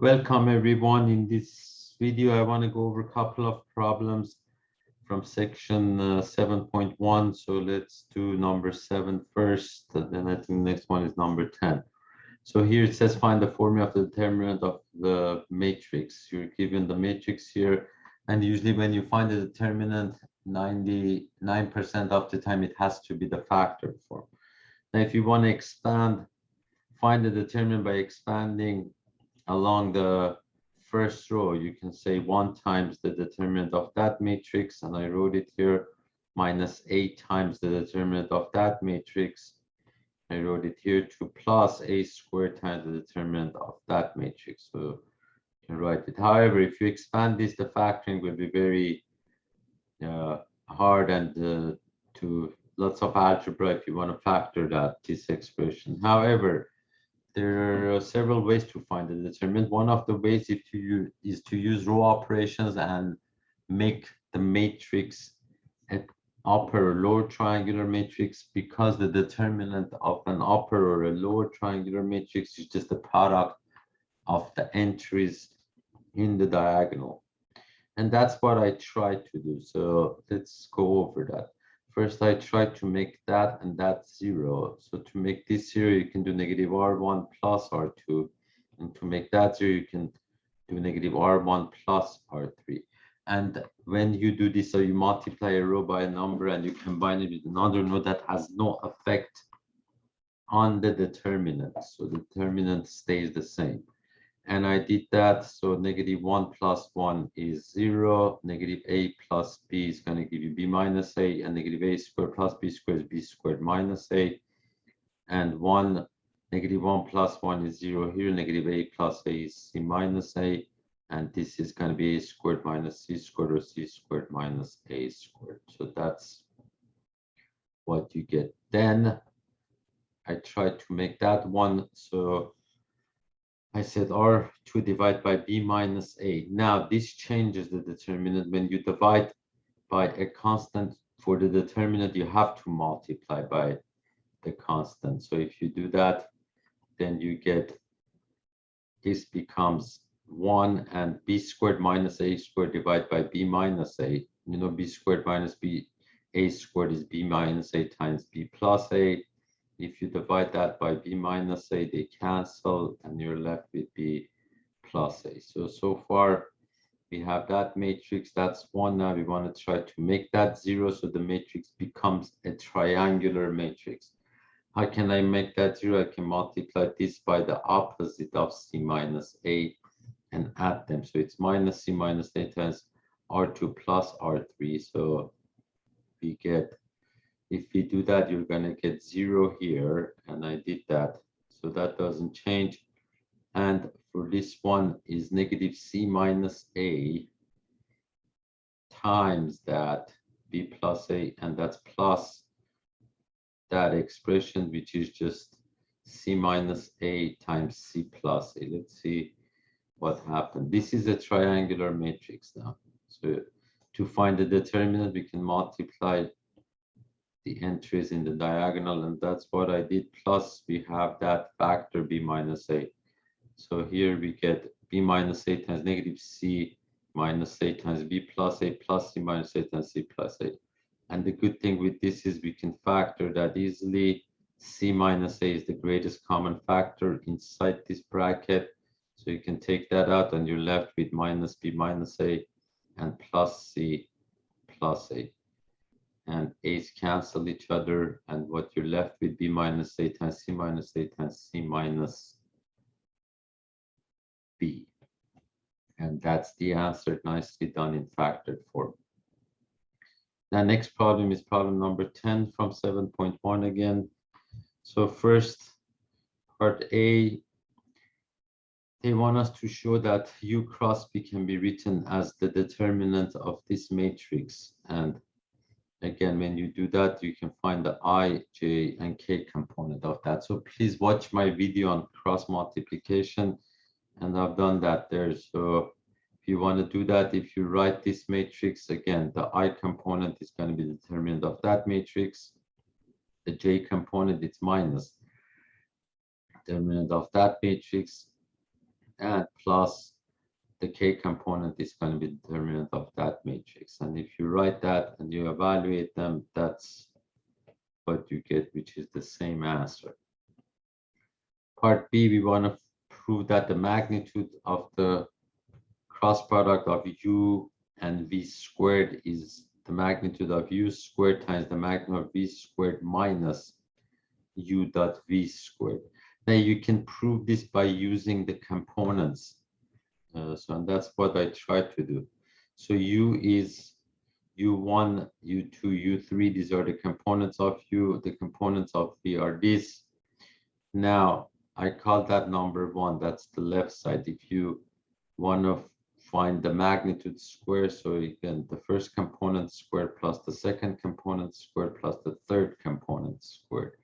Welcome everyone. In this video, I want to go over a couple of problems from section 7.1. So let's do number 7 first, and then I think the next one is number 10. So here it says find the formula of the determinant of the matrix. You're given the matrix here, and usually when you find the determinant, 99% of the time it has to be the factor form. Now if you want to expand, find the determinant by expanding along the first row. You can say 1 times the determinant of that matrix, and I wrote it here, minus 8 times the determinant of that matrix. I wrote it here, to plus a squared times the determinant of that matrix. So you can write it. However, if you expand this, the factoring will be very hard and to lots of algebra if you want to factor this expression. However, there are several ways to find the determinant. One of the ways is to use row operations and make the matrix an upper or lower triangular matrix, because the determinant of an upper or a lower triangular matrix is just the product of the entries in the diagonal. And that's what I try to do. So let's go over that. First, I try to make that and that 0. So to make this 0, you can do negative R1 plus R2. And to make that 0, you can do negative R1 plus R3. And when you do this, so you multiply a row by a number and you combine it with another node that has no effect on the determinant. So the determinant stays the same. And I did that. So negative 1 plus 1 is 0. Negative a plus b is going to give you b minus a, and negative a squared plus b squared is b squared minus a. And negative 1 plus 1 is 0 here. Negative a plus a is c minus a. And this is going to be a squared minus c squared, or c squared minus a squared. So that's what you get. Then I tried to make that one. So I said R2 divided by b minus a. Now this changes the determinant. When you divide by a constant for the determinant, you have to multiply by the constant. So if you do that, then you get, this becomes 1, and b squared minus a squared divided by b minus a. You know, b squared minus b a squared is b minus a times b plus a. If you divide that by b minus a, they cancel, and you're left with b plus a. So far, we have that matrix. That's 1. Now we want to try to make that 0, so the matrix becomes a triangular matrix. How can I make that 0? I can multiply this by the opposite of c minus a and add them. So it's minus c minus a times R2 plus R3. So we get, if we do that, you're going to get 0 here, and I did that. So that doesn't change. And for this one is negative c minus a times that b plus a, and that's plus that expression, which is just c minus a times c plus a. Let's see what happened. This is a triangular matrix now. So to find the determinant, we can multiply the entries in the diagonal, and that's what I did. Plus we have that factor b minus a. So here we get b minus a times negative c minus a times b plus a plus c minus a times c plus a. And the good thing with this is we can factor that easily. C minus a is the greatest common factor inside this bracket. So you can take that out, and you're left with minus b minus a and plus c plus a. And a's cancel each other, and what you're left with, b minus a times c minus a times c minus b. And that's the answer, nicely done in factored form. Now next problem is problem number 10 from 7.1 again. So first, part A, they want us to show that u cross b can be written as the determinant of this matrix. And again, when you do that, you can find the I, J, and K component of that. So please watch my video on cross multiplication, and I've done that there. So if you want to do that, if you write this matrix, again, the I component is going to be the determinant of that matrix. The J component, it's minus determinant of that matrix. and plus the k component is going to be determinant of that matrix. And if you write that and you evaluate them, that's what you get, which is the same answer. Part B, we want to prove that the magnitude of the cross product of u and v squared is the magnitude of u squared times the magnitude of v squared minus u dot v squared. Now you can prove this by using the components. And that's what I tried to do. So u is u1, u2, u3. These are the components of u. The components of v are these. Now I call that number one. That's the left side. If you want to find the magnitude square, so you can the first component squared plus the second component squared plus the third component squared.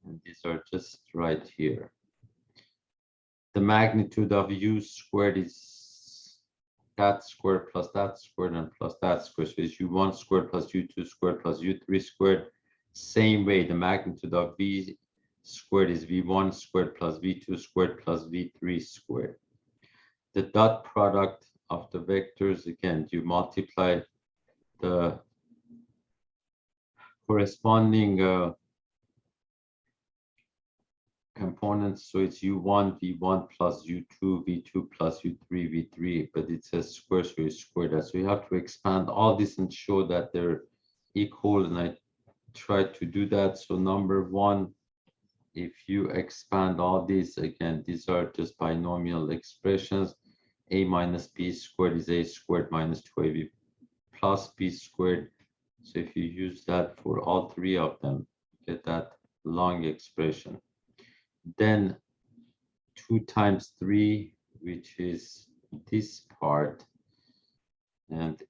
And these are just right here. The magnitude of u squared is that squared plus that squared and plus that squared. So it's u1 squared plus u2 squared plus u3 squared. Same way, the magnitude of v squared is v1 squared plus v2 squared plus v3 squared. The dot product of the vectors, again, you multiply the corresponding components. So it's u1, v1 plus u2, v2 plus u3, v3, but it says square, so you square that. So you have to expand all this and show that they're equal, and I tried to do that. So number one, if you expand all these, again, these are just binomial expressions. A minus b squared is a squared minus 2ab plus b squared. So if you use that for all three of them, get that long expression. Then 2 times 3, which is this part, and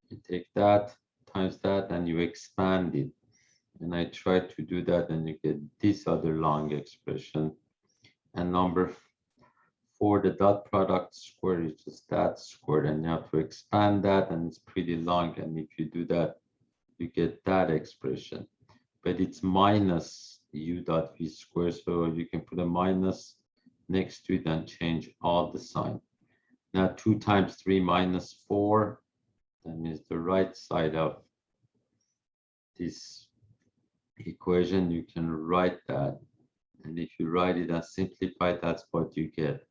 you take that times that and you expand it. And I try to do that, and you get this other long expression. And number 4, the dot product square is just that squared, and you have to expand that, and it's pretty long. And if you do that, you get that expression. But it's minus u dot v squared, so you can put a minus next to it and change all the sign. Now 2 times 3 minus 4, that means the right side of this equation. You can write that, and if you write it and simplify, that's what you get.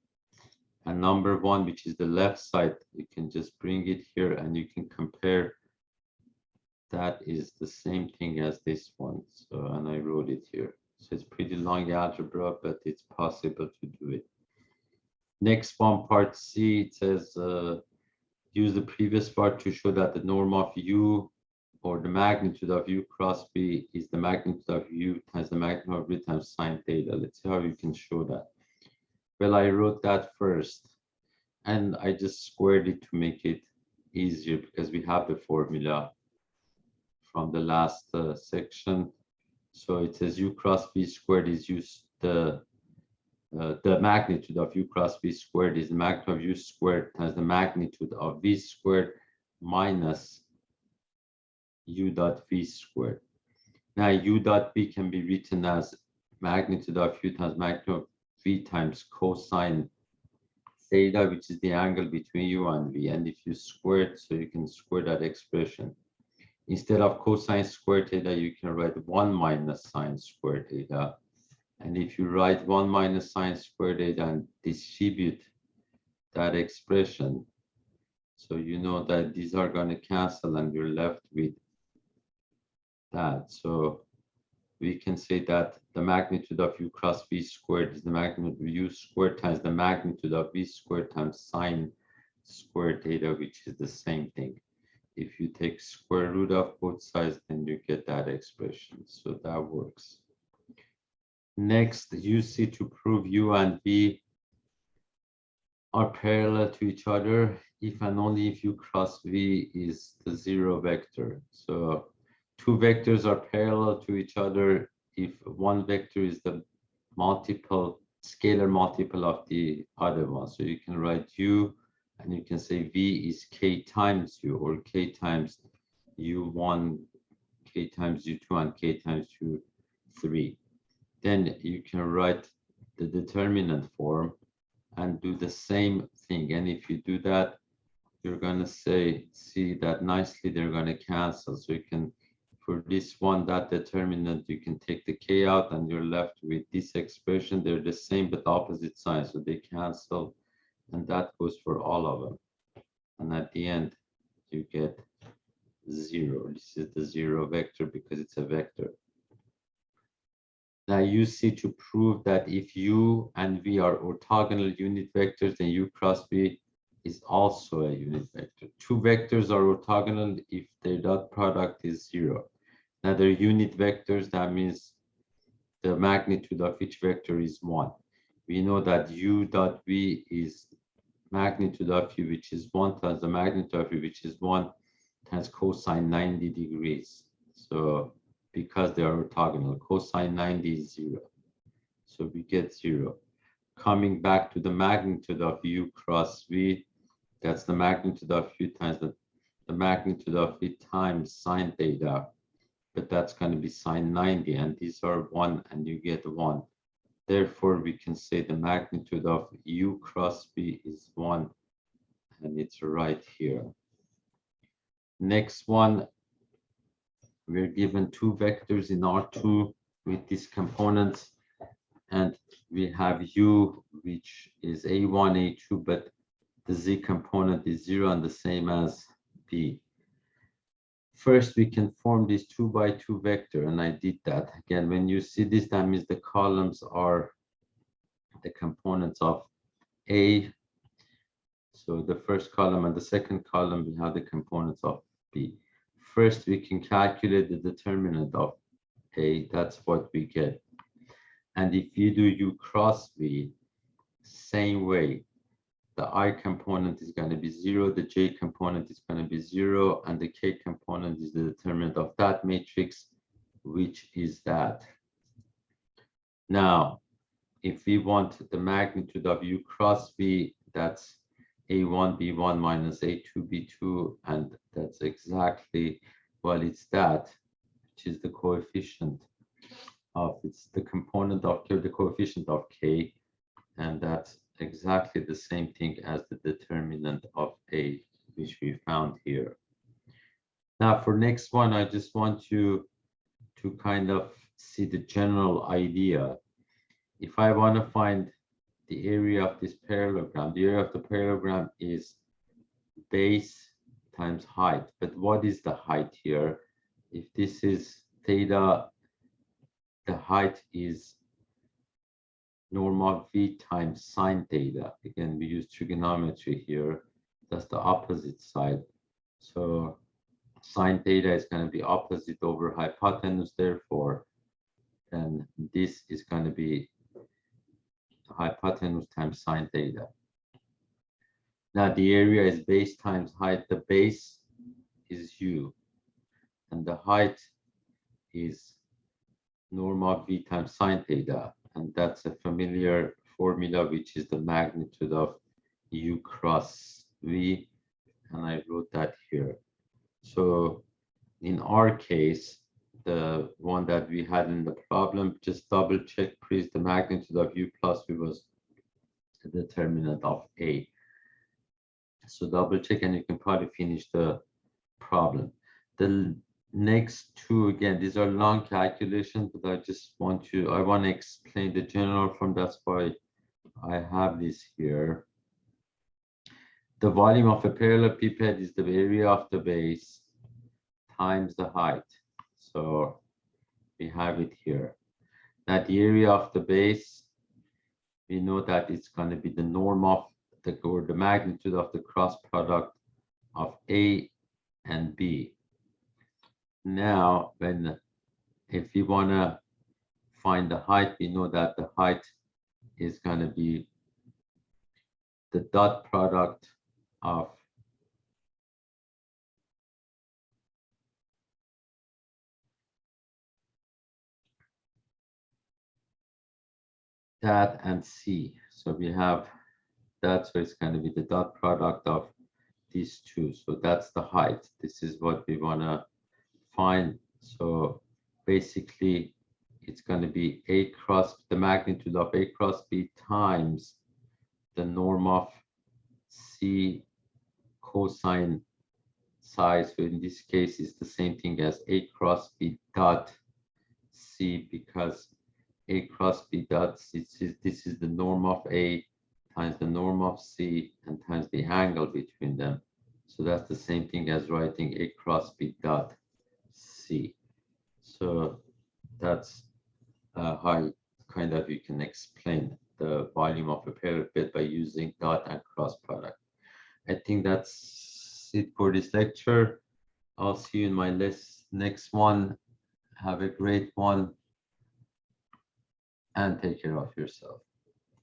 And number 1, which is the left side, you can just bring it here and you can compare. That is the same thing as this one. So, and I wrote it here. So it's pretty long algebra, but it's possible to do it. Next one, part C, it says use the previous part to show that the norm of u, or the magnitude of u cross b, is the magnitude of u times the magnitude of v times sine theta. Let's see how you can show that. Well, I wrote that first, and I just squared it to make it easier because we have the formula from the last section. So it says u cross v squared is the magnitude of u cross v squared is the magnitude of u squared times the magnitude of v squared minus u dot v squared. Now u dot v can be written as magnitude of u times magnitude of v times cosine theta, which is the angle between u and v. And if you square it, so you can square that expression. Instead of cosine squared theta, you can write 1 minus sine squared theta. And if you write 1 minus sine squared theta and distribute that expression, so you know that these are going to cancel and you're left with that. So we can say that the magnitude of u cross v squared is the magnitude of u squared times the magnitude of v squared times sine squared theta, which is the same thing. If you take square root of both sides, then you get that expression. So that works. Next, use C to prove u and v are parallel to each other if and only if u cross v is the 0 vector. So 2 vectors are parallel to each other if one vector is the scalar multiple of the other one. So you can write u, and you can say v is k times u, or k times u1, k times u2, and k times u3. Then you can write the determinant form, and do the same thing. And if you do that, you're going to see that nicely they're going to cancel. So you can, for this one, that determinant, you can take the k out and you're left with this expression. They're the same but opposite signs, so they cancel, and that goes for all of them. And at the end, you get 0. This is the 0 vector because it's a vector. Now you see, to prove that if u and v are orthogonal unit vectors, then u cross v is also a unit vector. Two vectors are orthogonal if their dot product is 0. Now they're unit vectors, that means the magnitude of each vector is 1. We know that u dot v is magnitude of u, which is 1, times the magnitude of u, which is 1, times cosine 90 degrees. So because they are orthogonal, cosine 90 is 0. So we get 0. Coming back to the magnitude of u cross v, that's the magnitude of u times the magnitude of v times sine theta, but that's going to be sine 90, and these are 1, and you get 1. Therefore, we can say the magnitude of u cross v is 1, and it's right here. Next one, we're given two vectors in R2 with these components, and we have u, which is a1, a2, but the z component is 0 and the same as b. First, we can form this 2 by 2 vector, and I did that. Again, when you see this, that means the columns are the components of A. So the first column and the second column, we have the components of B. First, we can calculate the determinant of A. That's what we get. And if you do u cross V, same way, the I component is going to be 0, the J component is going to be 0, and the K component is the determinant of that matrix, which is that. Now, if we want the magnitude of u cross V, that's a1 b1 minus a2 b2, and that's exactly, well, it's that, which is the coefficient of, it's the component of K, the coefficient of K, and that's exactly the same thing as the determinant of A, which we found here. Now for next one, I just want you to kind of see the general idea. If I want to find the area of this parallelogram, the area of the parallelogram is base times height. But what is the height here? If this is theta, the height is norm of v times sine theta. Again, we use trigonometry here. That's the opposite side. So sine theta is going to be opposite over hypotenuse. Therefore, then this is going to be hypotenuse times sine theta. Now the area is base times height. The base is u, and the height is norm of v times sine theta, and that's a familiar formula, which is the magnitude of u cross v, and I wrote that here. So in our case, the one that we had in the problem, just double check please, the magnitude of u plus v was the determinant of A. So double check and you can probably finish the problem. The next two, again, these are long calculations, but I just want to, I want to explain the general form. That's why I have this here. The volume of a parallelepiped is the area of the base times the height. So we have it here. Now the area of the base, we know that it's going to be the norm of the, or the magnitude of the cross product of A and B. Now, if we want to find the height, we know that the height is going to be the dot product of that and C. So we have that, so it's going to be the dot product of these two. So that's the height. This is what we want to find. So basically, it's going to be A cross, the magnitude of A cross B times the norm of C cosine psi. So in this case, it's the same thing as A cross B dot C, because A cross B dot C, this is the norm of A times the norm of C and times the angle between them. So that's the same thing as writing A cross B dot C. So that's how kind of you can explain the volume of a paired bed by using dot and cross product. I think that's it for this lecture. I'll see you in my next one. Have a great one and take care of yourself.